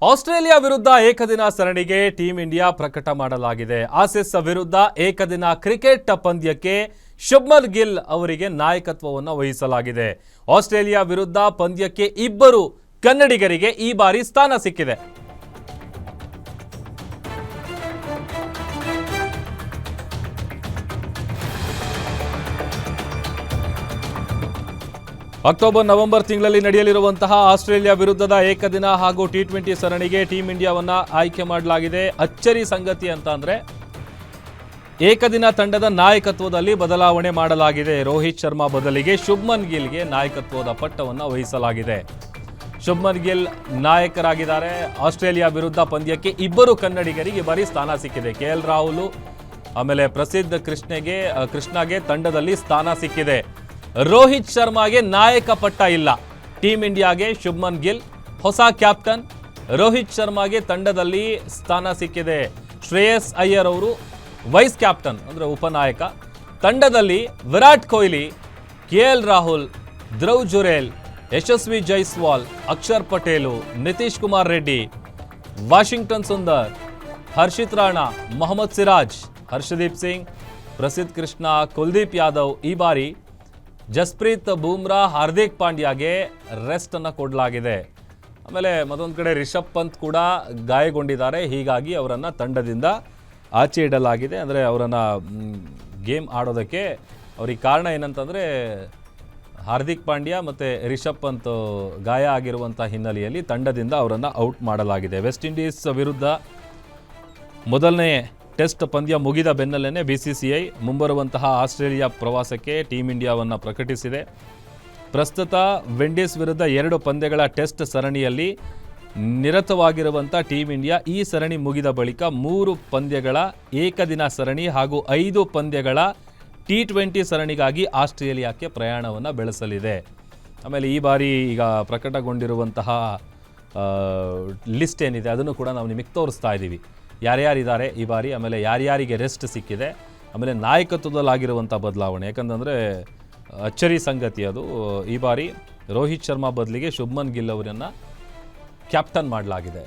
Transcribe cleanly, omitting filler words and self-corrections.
Australia ವಿರುದ್ಧ ಏಕದಿನ ಸರಣಿಗೆ ಟೀಂ ಇಂಡಿಯಾ ಪ್ರಕಟ ಮಾಡಲಾಗಿದೆ. ಆಸೀಸ್ ವಿರುದ್ಧ ಏಕದಿನ ಕ್ರಿಕೆಟ್ ಪಂದ್ಯಕ್ಕೆ ಶುಭ್ಮನ್ ಗಿಲ್ ಅವರಿಗೆ ನಾಯಕತ್ವವನ್ನು ವಹಿಸಲಾಗಿದೆ. ಆಸ್ಟ್ರೇಲಿಯಾ ವಿರುದ್ಧ ಪಂದ್ಯಕ್ಕೆ ಇಬ್ಬರು ಕನ್ನಡಿಗರಿಗೆ ಈ ಬಾರಿ ಸ್ಥಾನ ಸಿಕ್ಕಿದೆ. ಅಕ್ಟೋಬರ್ ನವೆಂಬರ್ ತಿಂಗಳಲ್ಲಿ ನಡೆಯಲಿರುವಂತಹ ಆಸ್ಟ್ರೇಲಿಯಾ ವಿರುದ್ಧದ ಏಕದಿನ ಹಾಗೂ ಟಿ20 ಸರಣಿಗೆ ಟೀಂ ಇಂಡಿಯಾವನ್ನ ಆಯ್ಕೆ ಮಾಡಲಾಗಿದೆ. ಅಚ್ಚರಿ ಸಂಗತಿ ಅಂತ ಅಂದ್ರೆ ಏಕದಿನ ತಂಡದ ನಾಯಕತ್ವದಲ್ಲಿ ಬದಲಾವಣೆ ಮಾಡಲಾಗಿದೆ. ರೋಹಿತ್ ಶರ್ಮಾ ಬದಲಿಗೆ ಶುಭ್ಮನ್ ಗಿಲ್ಗೆ ನಾಯಕತ್ವದ ಪಟ್ಟವನ್ನು ವಹಿಸಲಾಗಿದೆ. ಶುಭ್ಮನ್ ಗಿಲ್ ನಾಯಕರಾಗಿದ್ದಾರೆ. ಆಸ್ಟ್ರೇಲಿಯಾ ವಿರುದ್ಧ ಪಂದ್ಯಕ್ಕೆ ಇಬ್ಬರು ಕನ್ನಡಿಗರಿಗೆ ಬಾರಿ ಸ್ಥಾನ ಸಿಕ್ಕಿದೆ. KL ರಾಹುಲ್ ಆಮೇಲೆ ಪ್ರಸಿದ್ಧ ಕೃಷ್ಣಗೆ ತಂಡದಲ್ಲಿ ಸ್ಥಾನ ಸಿಕ್ಕಿದೆ. ರೋಹಿತ್ ಶರ್ಮಾಗೆ ನಾಯಕ ಪಟ್ಟ ಇಲ್ಲ. ಟೀಂ ಇಂಡಿಯಾಗೆ ಶುಭ್ಮನ್ ಗಿಲ್ ಹೊಸ ಕ್ಯಾಪ್ಟನ್. ರೋಹಿತ್ ಶರ್ಮಾಗೆ ತಂಡದಲ್ಲಿ ಸ್ಥಾನ ಸಿಕ್ಕಿದೆ. ಶ್ರೇಯಸ್ ಅಯ್ಯರ್ ಅವರು ವೈಸ್ ಕ್ಯಾಪ್ಟನ್ ಅಂದರೆ ಉಪನಾಯಕ. ತಂಡದಲ್ಲಿ ವಿರಾಟ್ ಕೊಹ್ಲಿ, KL ರಾಹುಲ್, ಧ್ರುವ್ ಜುರೇಲ್, ಯಶಸ್ವಿ ಜೈಸ್ವಾಲ್, ಅಕ್ಷರ್ ಪಟೇಲು, ನಿತೀಶ್ ಕುಮಾರ್ ರೆಡ್ಡಿ, ವಾಷಿಂಗ್ಟನ್ ಸುಂದರ್, ಹರ್ಷಿತ್ ರಾಣಾ, ಮೊಹಮ್ಮದ್ ಸಿರಾಜ್, ಹರ್ಷದೀಪ್ ಸಿಂಗ್, ಪ್ರಸಿದ್ಧ ಕೃಷ್ಣ, ಕುಲ್ದೀಪ್ ಯಾದವ್ ಈ ಬಾರಿ ಜಸ್ಪ್ರೀತ್ ಬೂಮ್ರಾ, ಹಾರ್ದಿಕ್ ಪಾಂಡ್ಯಾಗೆ ರೆಸ್ಟ್ ಅನ್ನು ಕೊಡಲಾಗಿದೆ. ಆಮೇಲೆ ಮತ್ತೊಂದು ಕಡೆ ರಿಷಬ್ ಪಂತ್ ಕೂಡ ಗಾಯಗೊಂಡಿದ್ದಾರೆ. ಹೀಗಾಗಿ ಅವರನ್ನು ತಂಡದಿಂದ ಆಚೆ ಇಡಲಾಗಿದೆ. ಅಂದರೆ ಅವರನ್ನು ಗೇಮ್ ಆಡೋದಕ್ಕೆ ಅವ್ರಿಗೆ ಕಾರಣ ಏನಂತಂದರೆ ಹಾರ್ದಿಕ್ ಪಾಂಡ್ಯ ಮತ್ತು ರಿಷಬ್ ಪಂತ್ ಗಾಯ ಆಗಿರುವಂಥ ಹಿನ್ನೆಲೆಯಲ್ಲಿ ತಂಡದಿಂದ ಅವರನ್ನು ಔಟ್ ಮಾಡಲಾಗಿದೆ. ವೆಸ್ಟ್ ಇಂಡೀಸ್ ವಿರುದ್ಧ ಮೊದಲನೇ ಟೆಸ್ಟ್ ಪಂದ್ಯ ಮುಗಿದ ಬೆನ್ನಲ್ಲೇ BCCI ಮುಂಬರುವಂತಹ ಆಸ್ಟ್ರೇಲಿಯಾ ಪ್ರವಾಸಕ್ಕೆ ಟೀಂ ಇಂಡಿಯಾವನ್ನು ಪ್ರಕಟಿಸಿದೆ. ಪ್ರಸ್ತುತ ವಿಂಡೀಸ್ ವಿರುದ್ಧ 2 ಪಂದ್ಯಗಳ ಟೆಸ್ಟ್ ಸರಣಿಯಲ್ಲಿ ನಿರತವಾಗಿರುವಂಥ ಟೀಂ ಇಂಡಿಯಾ ಈ ಸರಣಿ ಮುಗಿದ ಬಳಿಕ 3 ಪಂದ್ಯಗಳ ಏಕದಿನ ಸರಣಿ ಹಾಗೂ 5 ಪಂದ್ಯಗಳ T20 ಸರಣಿಗಾಗಿ ಆಸ್ಟ್ರೇಲಿಯಾಕ್ಕೆ ಪ್ರಯಾಣವನ್ನು ಬೆಳೆಸಲಿದೆ. ಆಮೇಲೆ ಈ ಬಾರಿ ಈಗ ಪ್ರಕಟಗೊಂಡಿರುವಂತಹ ಲಿಸ್ಟ್ ಏನಿದೆ ಅದನ್ನು ಕೂಡ ನಾವು ನಿಮಗೆ ತೋರಿಸ್ತಾ ಇದ್ದೀವಿ. ಯಾರ್ಯಾರಿದ್ದಾರೆ ಈ ಬಾರಿ, ಆಮೇಲೆ ಯಾರ್ಯಾರಿಗೆ ರೆಸ್ಟ್ ಸಿಕ್ಕಿದೆ, ಆಮೇಲೆ ನಾಯಕತ್ವದಲ್ಲಾಗಿರುವಂಥ ಬದಲಾವಣೆ. ಯಾಕಂತಂದರೆ ಅಚ್ಚರಿ ಸಂಗತಿ ಅದು. ಈ ಬಾರಿ ರೋಹಿತ್ ಶರ್ಮಾ ಬದಲಿಗೆ ಶುಭ್ಮನ್ ಗಿಲ್ ಅವರನ್ನು ಕ್ಯಾಪ್ಟನ್ ಮಾಡಲಾಗಿದೆ.